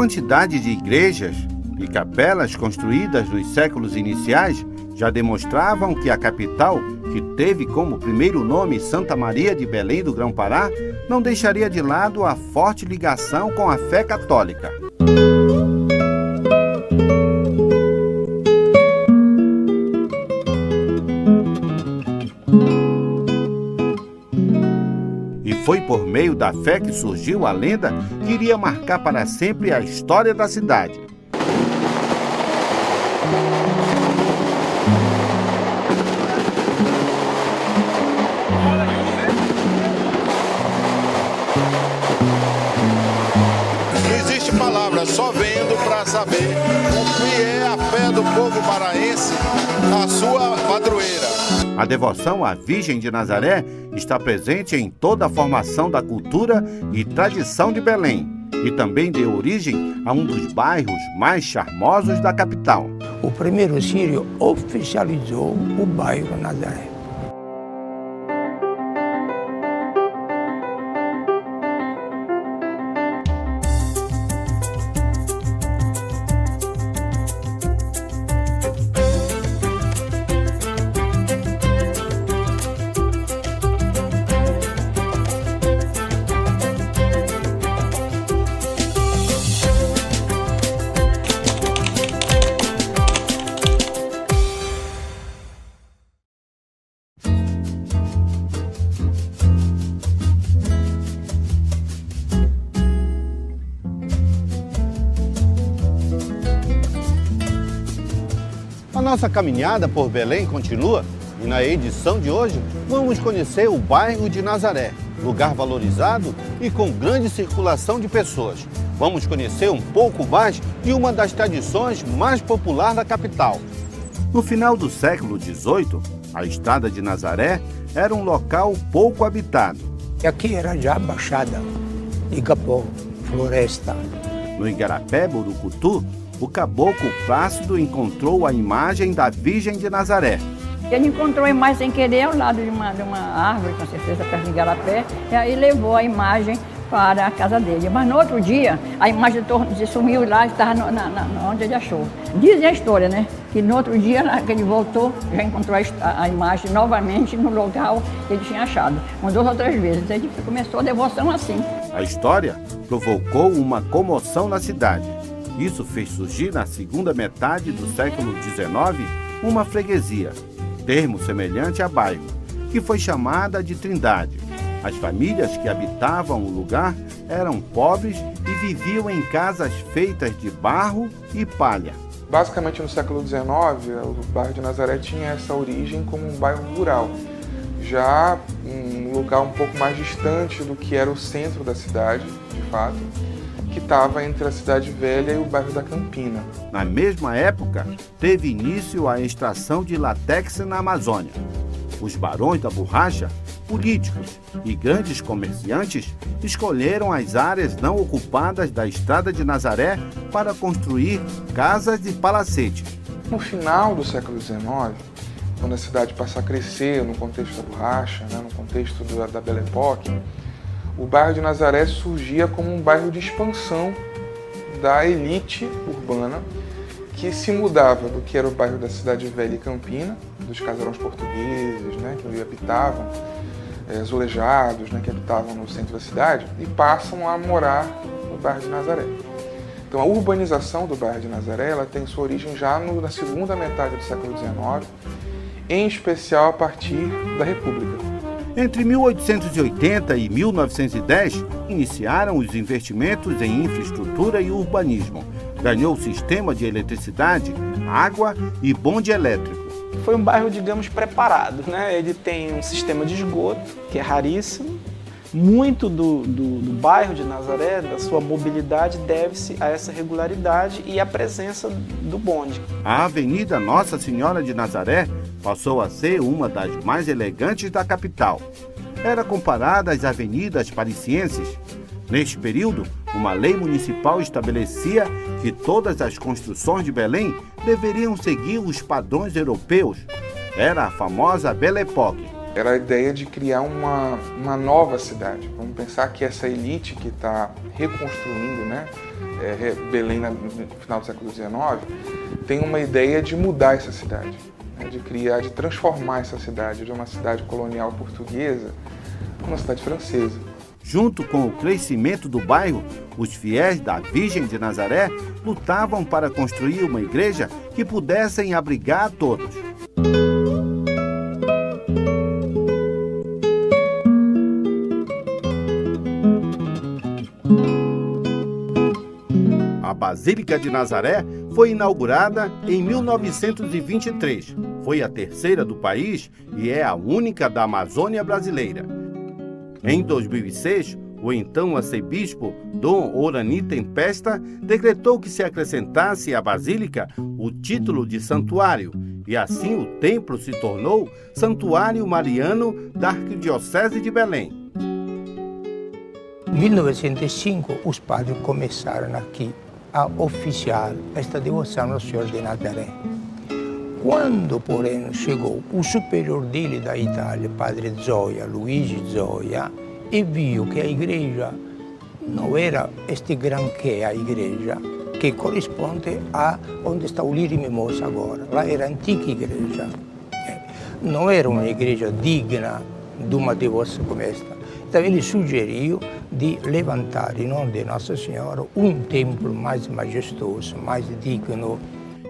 quantidade de igrejas e capelas construídas nos séculos iniciais já demonstravam que a capital, que teve como primeiro nome Santa Maria de Belém do Grão-Pará, não deixaria de lado a forte ligação com a fé católica. E foi por meio da fé que surgiu a lenda que iria marcar para sempre a história da cidade. Só vendo para saber o que é a fé do povo paraense, a sua padroeira. A devoção à Virgem de Nazaré está presente em toda a formação da cultura e tradição de Belém e também deu origem a um dos bairros mais charmosos da capital. O primeiro sírio oficializou o bairro Nazaré. A nossa caminhada por Belém continua e na edição de hoje vamos conhecer o bairro de Nazaré, lugar valorizado e com grande circulação de pessoas. Vamos conhecer um pouco mais de uma das tradições mais populares da capital. No final do século XVIII, a estrada de Nazaré era um local pouco habitado. E aqui era já Baixada, Igapó, Floresta. No Igarapé, Borucutu, o caboclo Plácido encontrou a imagem da Virgem de Nazaré. Ele encontrou a imagem sem querer ao lado de uma árvore, com certeza, perto de Igarapé, e aí levou a imagem para a casa dele. Mas no outro dia, a imagem sumiu lá e estava onde ele achou. Dizem a história, né? Que no outro dia, que ele voltou, já encontrou a imagem novamente no local que ele tinha achado. Umas 2 ou 3 vezes. Ele começou a devoção assim. A história provocou uma comoção na cidade. Isso fez surgir na segunda metade do século XIX uma freguesia, termo semelhante a bairro, que foi chamada de Trindade. As famílias que habitavam o lugar eram pobres e viviam em casas feitas de barro e palha. Basicamente no século XIX, o bairro de Nazaré tinha essa origem como um bairro rural, já um lugar um pouco mais distante do que era o centro da cidade, de fato, que estava entre a Cidade Velha e o bairro da Campina. Na mesma época, teve início a extração de látex na Amazônia. Os barões da borracha, políticos e grandes comerciantes escolheram as áreas não ocupadas da Estrada de Nazaré para construir casas e palacetes. No final do século XIX, quando a cidade passa a crescer no contexto da borracha, no contexto da Belle Époque, o bairro de Nazaré surgia como um bairro de expansão da elite urbana que se mudava do que era o bairro da Cidade Velha e Campina, dos casarões portugueses, que ali habitavam, azulejados, que habitavam no centro da cidade, e passam a morar no bairro de Nazaré. Então a urbanização do bairro de Nazaré ela tem sua origem já na segunda metade do século XIX, em especial a partir da República. Entre 1880 e 1910, iniciaram os investimentos em infraestrutura e urbanismo. Ganhou o sistema de eletricidade, água e bonde elétrico. Foi um bairro, digamos, preparado, Ele tem um sistema de esgoto, que é raríssimo. Muito do bairro de Nazaré, da sua mobilidade, deve-se a essa regularidade e à presença do bonde. A Avenida Nossa Senhora de Nazaré passou a ser uma das mais elegantes da capital. Era comparada às avenidas parisienses. Neste período, uma lei municipal estabelecia que todas as construções de Belém deveriam seguir os padrões europeus. Era a famosa Belle Époque. Era a ideia de criar uma nova cidade. Vamos pensar que essa elite que está reconstruindo, né, Belém no final do século XIX, tem uma ideia de mudar essa cidade, né, de transformar essa cidade de uma cidade colonial portuguesa para uma cidade francesa. Junto com o crescimento do bairro, os fiéis da Virgem de Nazaré lutavam para construir uma igreja que pudessem abrigar a todos. A Basílica de Nazaré foi inaugurada em 1923. Foi a terceira do país e é a única da Amazônia brasileira. Em 2006, o então arcebispo Dom Orani Tempesta decretou que se acrescentasse à Basílica o título de santuário, e assim o templo se tornou Santuário Mariano da Arquidiocese de Belém. Em 1905, os padres começaram aqui a oficiar esta devoção ao Senhor de Nazaré. Quando, porém, chegou o superior dele da Itália, padre Zoia, Luigi Zoia, e viu que a igreja não era este granché, a igreja que corresponde a onde está o Lírio Mimoso agora. Lá era a antiga igreja. Não era uma igreja digna de uma devoção como esta. Então ele sugeriu de levantar, em nome de Nossa Senhora, um templo mais majestoso, mais digno.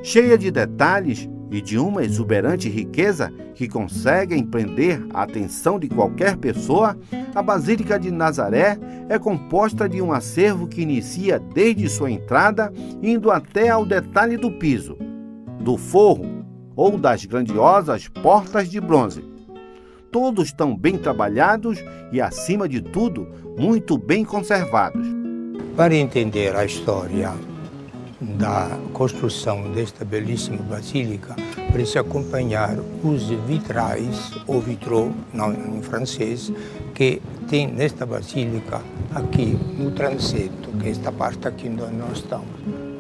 Cheia de detalhes e de uma exuberante riqueza que conseguem prender a atenção de qualquer pessoa, a Basílica de Nazaré é composta de um acervo que inicia desde sua entrada, indo até ao detalhe do piso, do forro ou das grandiosas portas de bronze. Todos tão bem trabalhados e, acima de tudo, muito bem conservados. Para entender a história da construção desta belíssima basílica, precisa acompanhar os vitrais, ou vitraux, não em francês, que tem nesta basílica aqui no transeto, que é esta parte aqui onde nós estamos.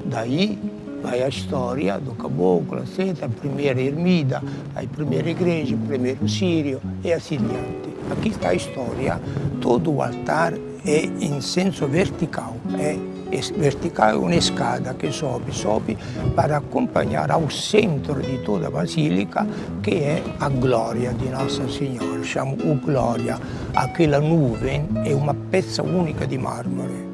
Daí vai a história do caboclo, a primeira ermida, a primeira igreja, o primeiro sírio e assim diante. Aqui está a história, todo o altar é em senso vertical, vertical é uma escada que sobe para acompanhar ao centro de toda a basílica, que é a glória de Nossa Senhora, chamo o glória. Aquela nuvem é uma peça única de mármore.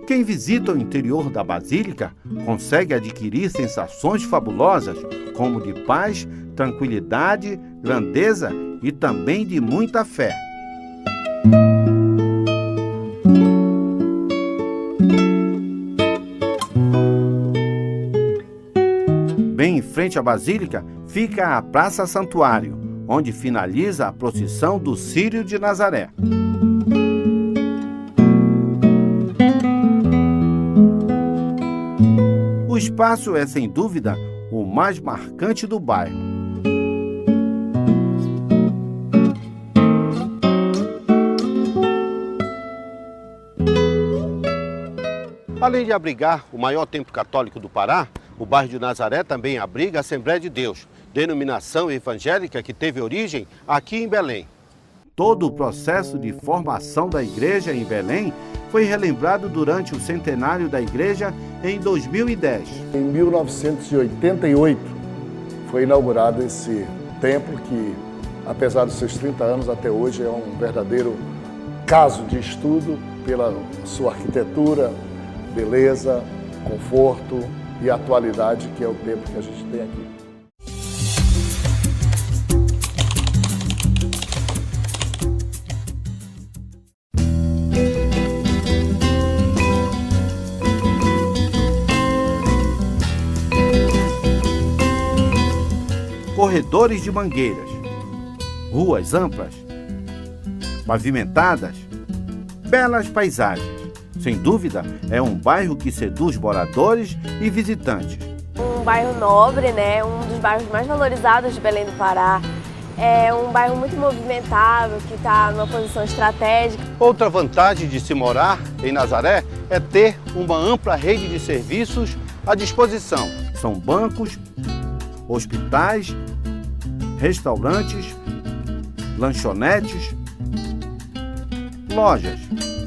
Quem visita o interior da Basílica consegue adquirir sensações fabulosas, como de paz, tranquilidade, grandeza e também de muita fé. Bem em frente à Basílica fica a Praça Santuário, onde finaliza a procissão do Círio de Nazaré. O espaço é, sem dúvida, o mais marcante do bairro. Além de abrigar o maior templo católico do Pará, o bairro de Nazaré também abriga a Assembleia de Deus, denominação evangélica que teve origem aqui em Belém. Todo o processo de formação da igreja em Belém foi relembrado durante o centenário da igreja em 2010. Em 1988 foi inaugurado esse templo que, apesar dos seus 30 anos até hoje, é um verdadeiro caso de estudo pela sua arquitetura, beleza, conforto e atualidade, que é o templo que a gente tem aqui. Corredores de mangueiras, ruas amplas, pavimentadas, belas paisagens. Sem dúvida, é um bairro que seduz moradores e visitantes. Um bairro nobre, né? Um dos bairros mais valorizados de Belém do Pará. É um bairro muito movimentado, que está numa posição estratégica. Outra vantagem de se morar em Nazaré é ter uma ampla rede de serviços à disposição. São bancos, hospitais, restaurantes, lanchonetes, lojas.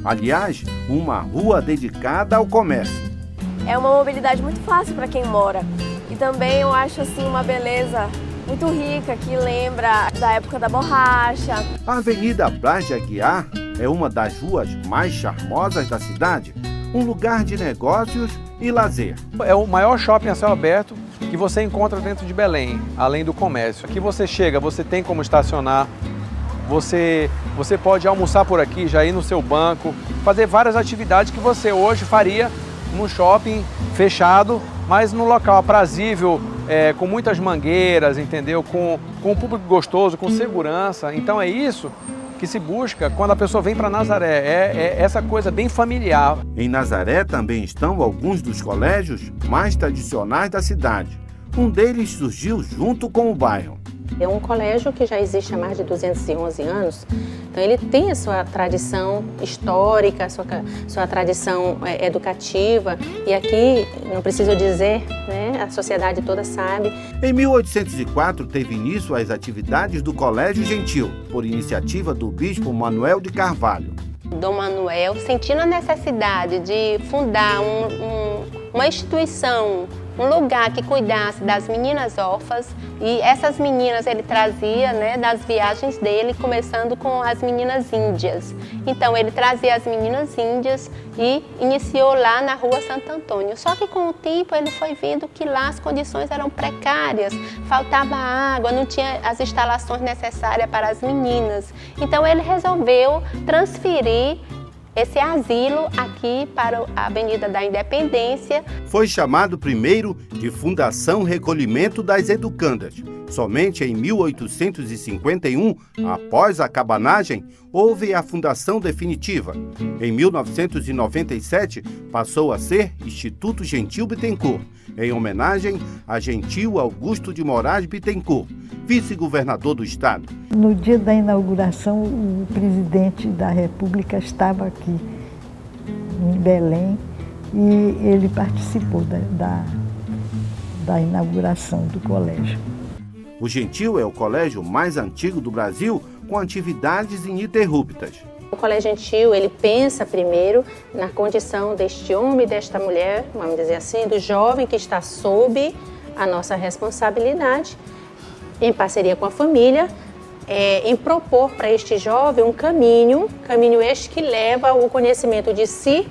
Aliás, uma rua dedicada ao comércio. É uma mobilidade muito fácil para quem mora. E também eu acho assim uma beleza muito rica que lembra da época da borracha. A Avenida Braz de Aguiar é uma das ruas mais charmosas da cidade, um lugar de negócios e lazer. É o maior shopping a céu aberto que você encontra dentro de Belém, além do comércio. Aqui você chega, você tem como estacionar, você pode almoçar por aqui, já ir no seu banco, fazer várias atividades que você hoje faria num shopping fechado, mas num local aprazível, com muitas mangueiras, entendeu? Com um público gostoso, com segurança. Então é isso que se busca quando a pessoa vem para Nazaré, é essa coisa bem familiar. Em Nazaré também estão alguns dos colégios mais tradicionais da cidade. Um deles surgiu junto com o bairro. É um colégio que já existe há mais de 211 anos, então ele tem a sua tradição histórica, sua tradição educativa, e aqui, não preciso dizer, né, a sociedade toda sabe. Em 1804 teve início as atividades do Colégio Gentil, por iniciativa do bispo Manuel de Carvalho. Dom Manuel, sentindo a necessidade de fundar uma instituição, um lugar que cuidasse das meninas órfãs, e essas meninas ele trazia, né, das viagens dele, começando com as meninas índias. Então ele trazia as meninas índias e iniciou lá na Rua Santo Antônio. Só que com o tempo ele foi vendo que lá as condições eram precárias, faltava água, não tinha as instalações necessárias para as meninas. Então ele resolveu transferir esse asilo aqui para a Avenida da Independência. Foi chamado primeiro de Fundação Recolhimento das Educandas. Somente em 1851, após a cabanagem, houve a fundação definitiva. Em 1997, passou a ser Instituto Gentil Bittencourt, em homenagem a Gentil Augusto de Moraes Bittencourt, vice-governador do estado. No dia da inauguração, o presidente da República estava aqui em Belém e ele participou da inauguração do colégio. O Gentil é o colégio mais antigo do Brasil, com atividades ininterruptas. O Colégio Gentil, ele pensa primeiro na condição deste homem e desta mulher, vamos dizer assim, do jovem que está sob a nossa responsabilidade, em parceria com a família, em propor para este jovem um caminho este que leva ao conhecimento de si,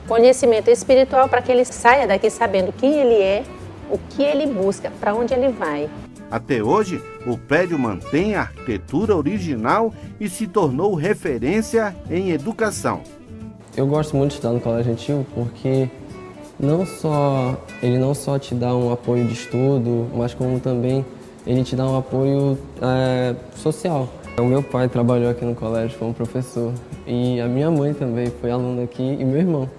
conhecimento espiritual, para que ele saia daqui sabendo quem ele é, o que ele busca, para onde ele vai. Até hoje, o prédio mantém a arquitetura original e se tornou referência em educação. Eu gosto muito de estudar no Colégio Gentil porque ele não só te dá um apoio de estudo, mas como também ele te dá um apoio social. O meu pai trabalhou aqui no colégio como professor e a minha mãe também foi aluna aqui e meu irmão.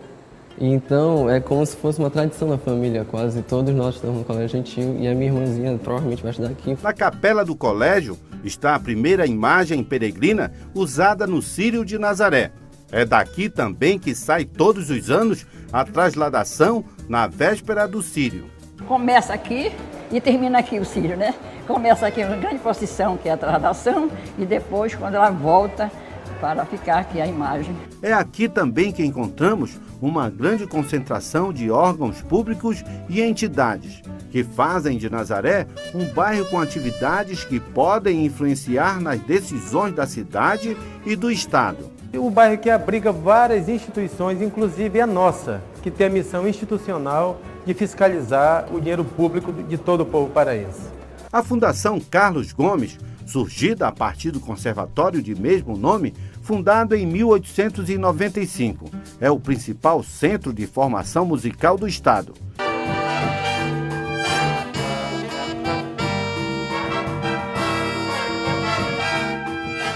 Então é como se fosse uma tradição da família, quase todos nós estamos no Colégio Gentil e a minha irmãzinha provavelmente vai estudar aqui. Na capela do colégio está a primeira imagem peregrina usada no Círio de Nazaré. É daqui também que sai todos os anos a trasladação na véspera do Círio. Começa aqui e termina aqui o Círio, né? Começa aqui uma grande procissão, que é a trasladação, e depois, quando ela volta, para ficar aqui a imagem. É aqui também que encontramos uma grande concentração de órgãos públicos e entidades, que fazem de Nazaré um bairro com atividades que podem influenciar nas decisões da cidade e do estado. O bairro que abriga várias instituições, inclusive a nossa, que tem a missão institucional de fiscalizar o dinheiro público de todo o povo paraense. A Fundação Carlos Gomes, surgida a partir do conservatório de mesmo nome, fundado em 1895, é o principal centro de formação musical do estado.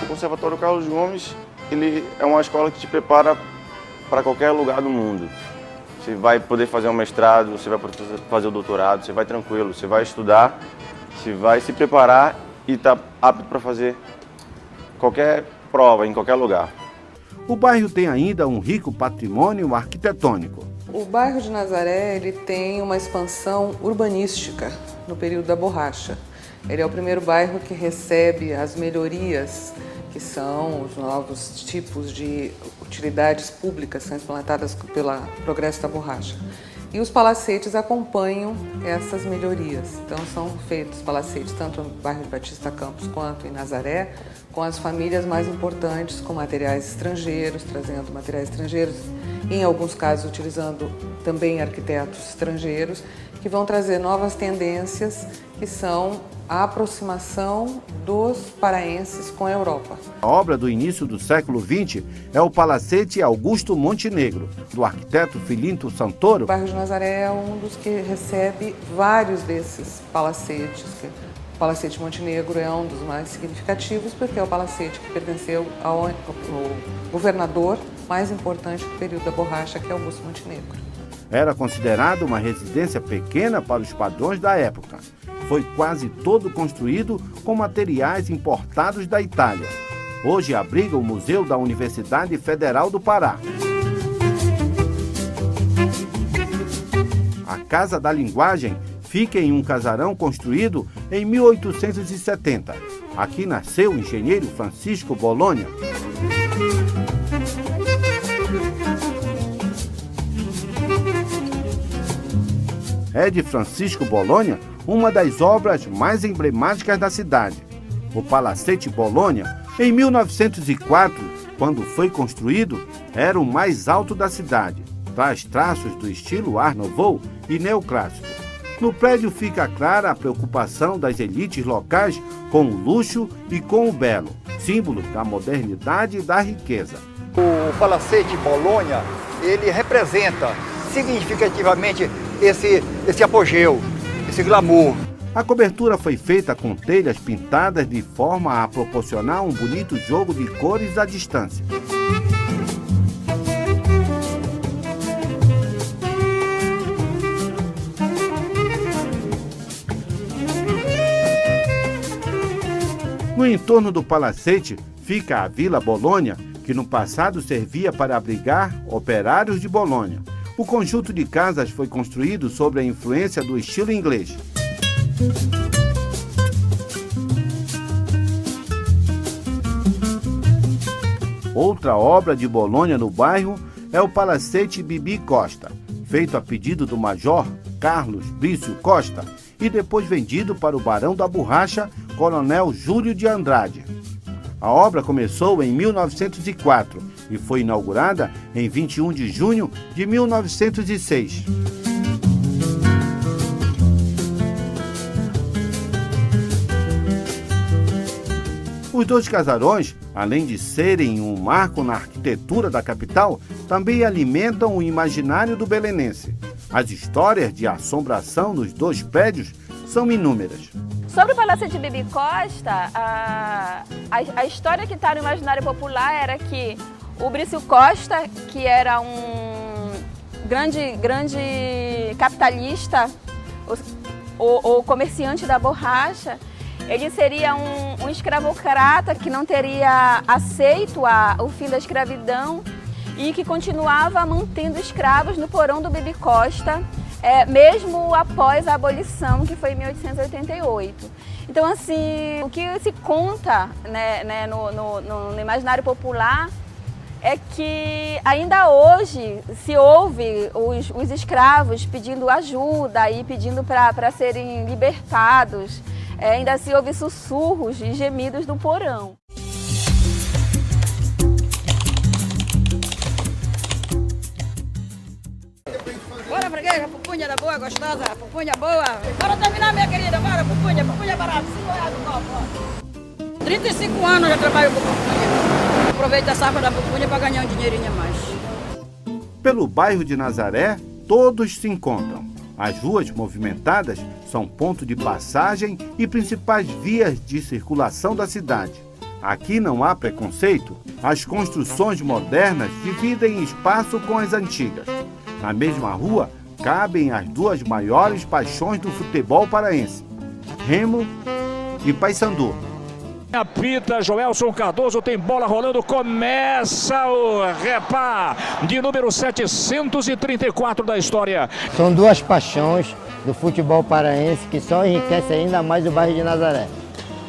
O Conservatório Carlos Gomes, ele é uma escola que te prepara para qualquer lugar do mundo. Você vai poder fazer um mestrado, você vai poder fazer o doutorado, você vai tranquilo, você vai estudar, você vai se preparar e está apto para fazer qualquer prova, em qualquer lugar. O bairro tem ainda um rico patrimônio arquitetônico. O bairro de Nazaré ele tem uma expansão urbanística no período da borracha. Ele é o primeiro bairro que recebe as melhorias, que são os novos tipos de utilidades públicas sendo implantadas pelo Progresso da Borracha. E os palacetes acompanham essas melhorias. Então são feitos palacetes tanto no bairro de Batista Campos quanto em Nazaré, com as famílias mais importantes, com materiais estrangeiros, trazendo materiais estrangeiros, em alguns casos utilizando também arquitetos estrangeiros, que vão trazer novas tendências, que são a aproximação dos paraenses com a Europa. A obra do início do século XX é o Palacete Augusto Montenegro, do arquiteto Filinto Santoro. O bairro de Nazaré é um dos que recebe vários desses palacetes. O Palacete Montenegro é um dos mais significativos, porque é o palacete que pertenceu ao governador mais importante do período da borracha, que é Augusto Montenegro. Era considerado uma residência pequena para os padrões da época. Foi quase todo construído com materiais importados da Itália. Hoje abriga o Museu da Universidade Federal do Pará. A Casa da Linguagem fica em um casarão construído em 1870. Aqui nasceu o engenheiro Francisco Bolonha. É de Francisco Bolonha uma das obras mais emblemáticas da cidade. O Palacete Bolonha, em 1904, quando foi construído, era o mais alto da cidade. Traz traços do estilo Art Nouveau e neoclássico. No prédio fica clara a preocupação das elites locais com o luxo e com o belo, símbolo da modernidade e da riqueza. O Palacete Bolonha, ele representa significativamente esse apogeu, esse glamour. A cobertura foi feita com telhas pintadas de forma a proporcionar um bonito jogo de cores à distância. No entorno do palacete fica a Vila Bolonha, que no passado servia para abrigar operários de Bolonha. O conjunto de casas foi construído sob a influência do estilo inglês. Outra obra de Bolonha no bairro é o Palacete Bibi Costa, feito a pedido do major Carlos Brício Costa e depois vendido para o barão da Borracha, Coronel Júlio de Andrade. A obra começou em 1904 e foi inaugurada em 21 de junho de 1906. Os dois casarões, além de serem um marco na arquitetura da capital, também alimentam o imaginário do belenense. As histórias de assombração nos dois prédios são inúmeras. Sobre o Palacete Bibi Costa, a história que está no imaginário popular era que o Brício Costa, que era um grande capitalista, o comerciante da borracha, ele seria um escravocrata que não teria aceito o fim da escravidão e que continuava mantendo escravos no porão do Bibi Costa, mesmo após a abolição, que foi em 1888. Então, assim, o que se conta, né, no imaginário popular é que ainda hoje se ouve os escravos pedindo ajuda e pedindo para serem libertados. Ainda se ouve sussurros e gemidos do porão. Bora, freguesa, pupunha da boa, gostosa, pupunha boa. Bora terminar, minha querida, bora, pupunha barata, R$5 o copo. 35 anos já trabalho com pupunha. Aproveito a safra da pupunha para ganhar um dinheirinho a mais. Pelo bairro de Nazaré, todos se encontram. As ruas movimentadas são ponto de passagem e principais vias de circulação da cidade. Aqui não há preconceito. As construções modernas dividem espaço com as antigas. Na mesma rua, cabem as duas maiores paixões do futebol paraense, Remo e Paysandu. Apita Joelson Cardoso, tem bola rolando, começa o repá de número 734 da história. São duas paixões do futebol paraense, que só enriquece ainda mais o bairro de Nazaré.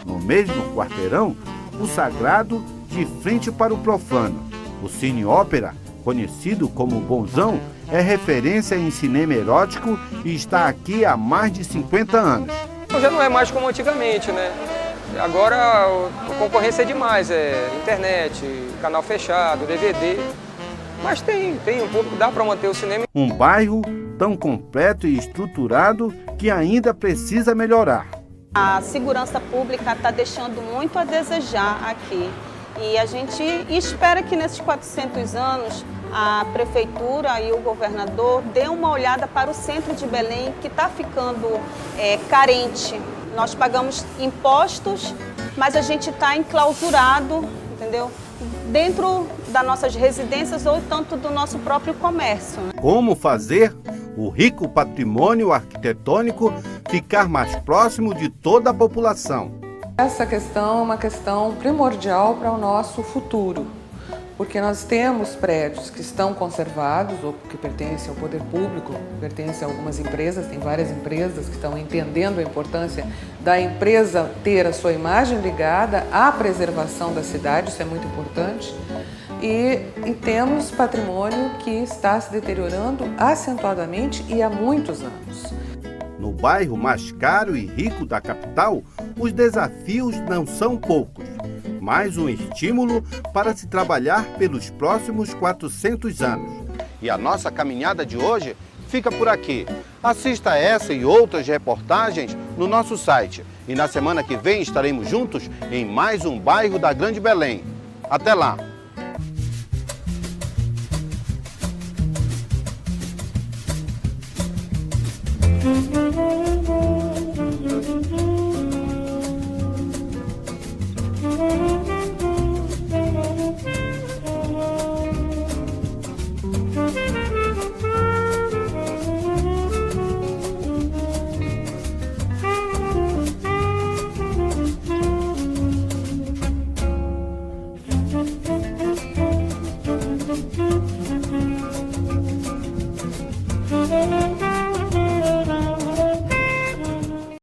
No mesmo quarteirão, o sagrado de frente para o profano. O Cine Ópera, conhecido como Bonzão, é referência em cinema erótico e está aqui há mais de 50 anos. Já não é mais como antigamente, né? Agora a concorrência é demais, internet, canal fechado, DVD. Mas tem um público, dá para manter o cinema. Um bairro tão completo e estruturado que ainda precisa melhorar. A segurança pública está deixando muito a desejar aqui. E a gente espera que nesses 400 anos a prefeitura e o governador dê uma olhada para o centro de Belém, que está ficando carente. Nós pagamos impostos, mas a gente está enclausurado, entendeu? Dentro das nossas residências ou tanto do nosso próprio comércio. Como fazer o rico patrimônio arquitetônico ficar mais próximo de toda a população? Essa questão é uma questão primordial para o nosso futuro, porque nós temos prédios que estão conservados ou que pertencem ao poder público, pertencem a algumas empresas, tem várias empresas que estão entendendo a importância da empresa ter a sua imagem ligada à preservação da cidade, isso é muito importante. E temos patrimônio que está se deteriorando acentuadamente e há muitos anos. No bairro mais caro e rico da capital, os desafios não são poucos. Mais um estímulo para se trabalhar pelos próximos 400 anos. E a nossa caminhada de hoje fica por aqui. Assista essa e outras reportagens no nosso site. E na semana que vem estaremos juntos em mais um bairro da Grande Belém. Até lá! Música